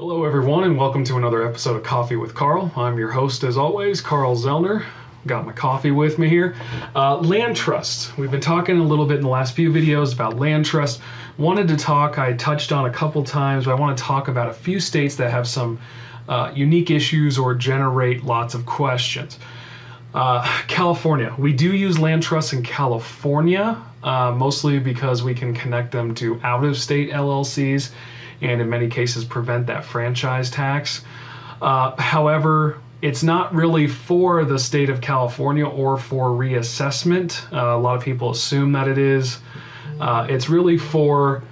Hello everyone and welcome to another episode of Coffee with Carl. I'm your host as always, Carl Zoellner. Got my coffee with me here. Land trusts. We've been talking a little bit in the last few videos about land trusts. I touched on a couple times, but I want to talk about a few states that have some unique issues or generate lots of questions. California. We do use land trusts in California, mostly because we can connect them to out-of-state LLCs and in many cases prevent that franchise tax. However, it's not really for the state of California or for reassessment. A lot of people assume that it is. It's really for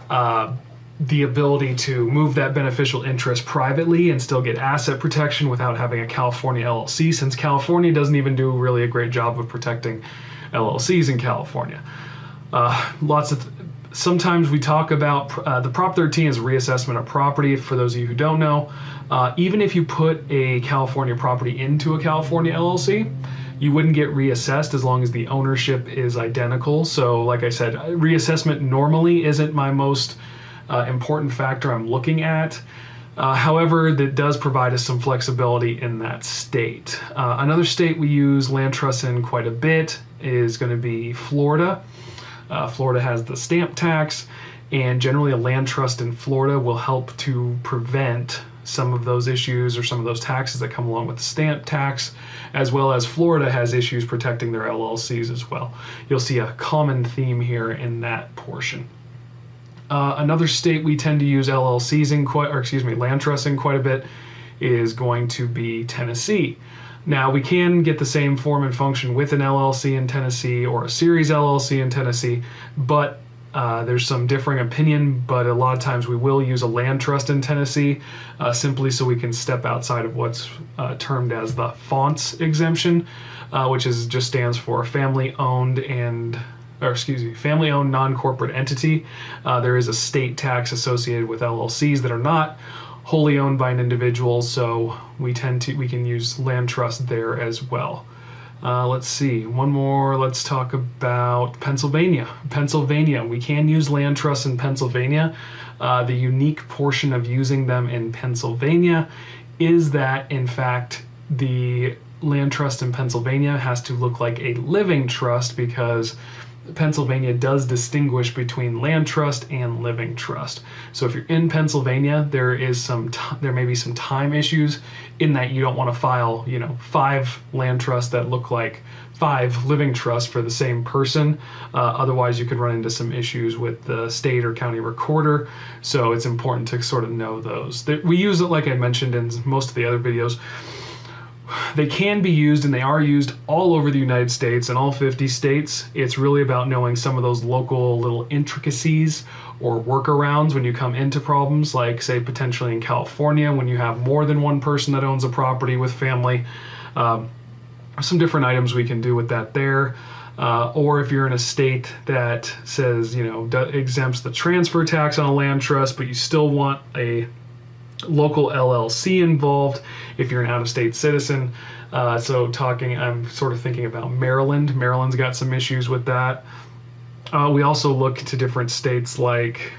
the ability to move that beneficial interest privately and still get asset protection without having a California LLC, since California doesn't even do really a great job of protecting LLCs in California. Sometimes we talk about the Prop 13 is reassessment of property. For those of you who don't know, even if you put a California property into a California LLC, you wouldn't get reassessed as long as the ownership is identical. So like I said, reassessment normally isn't my most important factor I'm looking at. However, that does provide us some flexibility in that state. Another state we use land trusts in quite a bit is going to be Florida. Florida has the stamp tax, and generally a land trust in Florida will help to prevent some of those issues or some of those taxes that come along with the stamp tax, as well as Florida has issues protecting their LLCs as well. You'll see a common theme here in that portion. Another state we tend to use LLCs in land trusts in quite a bit is going to be Tennessee. Now, we can get the same form and function with an LLC in Tennessee or a series LLC in Tennessee, but there's some differing opinion, but a lot of times we will use a land trust in Tennessee simply so we can step outside of what's termed as the FONTS exemption, which just stands for family-owned non-corporate entity. There is a state tax associated with LLCs that are not wholly owned by an individual, so we can use land trust there as well. Let's see, one more. Let's talk about Pennsylvania. We can use land trusts in Pennsylvania. The unique portion of using them in Pennsylvania is that, in fact, the land trust in Pennsylvania has to look like a living trust, because Pennsylvania does distinguish between land trust and living trust. So if you're in Pennsylvania, there may be some time issues in that you don't want to file, 5 land trusts that look like 5 living trusts for the same person. Otherwise, you could run into some issues with the state or county recorder. So it's important to sort of know those. We use it, like I mentioned in most of the other videos. They can be used, and they are used all over the United States and all 50 states. It's really about knowing some of those local little intricacies or workarounds when you come into problems, like say potentially in California when you have more than one person that owns a property with family. Some different items we can do with that there. Or if you're in a state that says, exempts the transfer tax on a land trust, but you still want a local LLC involved if you're an out-of-state citizen. I'm sort of thinking about Maryland. Maryland's got some issues with that. We also look to different states like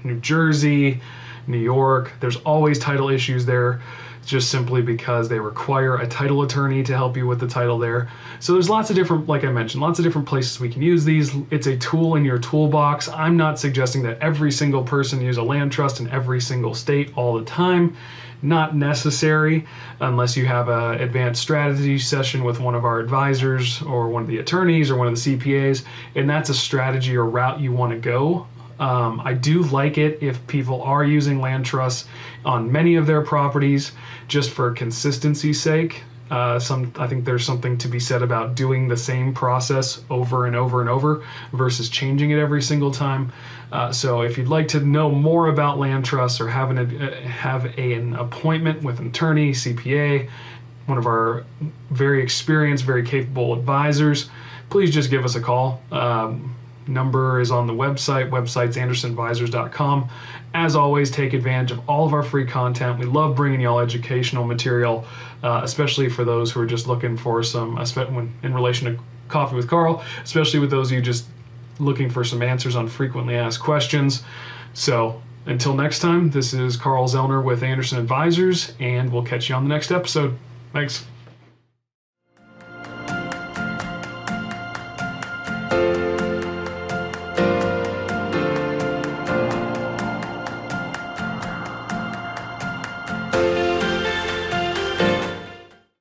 New Jersey, New York. There's always title issues there, just simply because they require a title attorney to help you with the title there. So there's lots of different, like I mentioned, lots of different places we can use these. It's a tool in your toolbox. I'm not suggesting that every single person use a land trust in every single state all the time. Not necessary unless you have an advanced strategy session with one of our advisors or one of the attorneys or one of the CPAs, and that's a strategy or route you want to go. I do like it if people are using land trusts on many of their properties just for consistency's sake. I think there's something to be said about doing the same process over and over and over versus changing it every single time. So if you'd like to know more about land trusts or have an appointment with an attorney, CPA, one of our very experienced, very capable advisors, please just give us a call. Number is on the website's andersonadvisors.com. As always, take advantage of all of our free content. We love bringing y'all educational material, especially for those who are just looking for some, in relation to Coffee with Carl, especially with those of you just looking for some answers on frequently asked questions. So Until next time, this is Carl Zoellner with Anderson Advisors, and we'll catch you on the next episode. Thanks.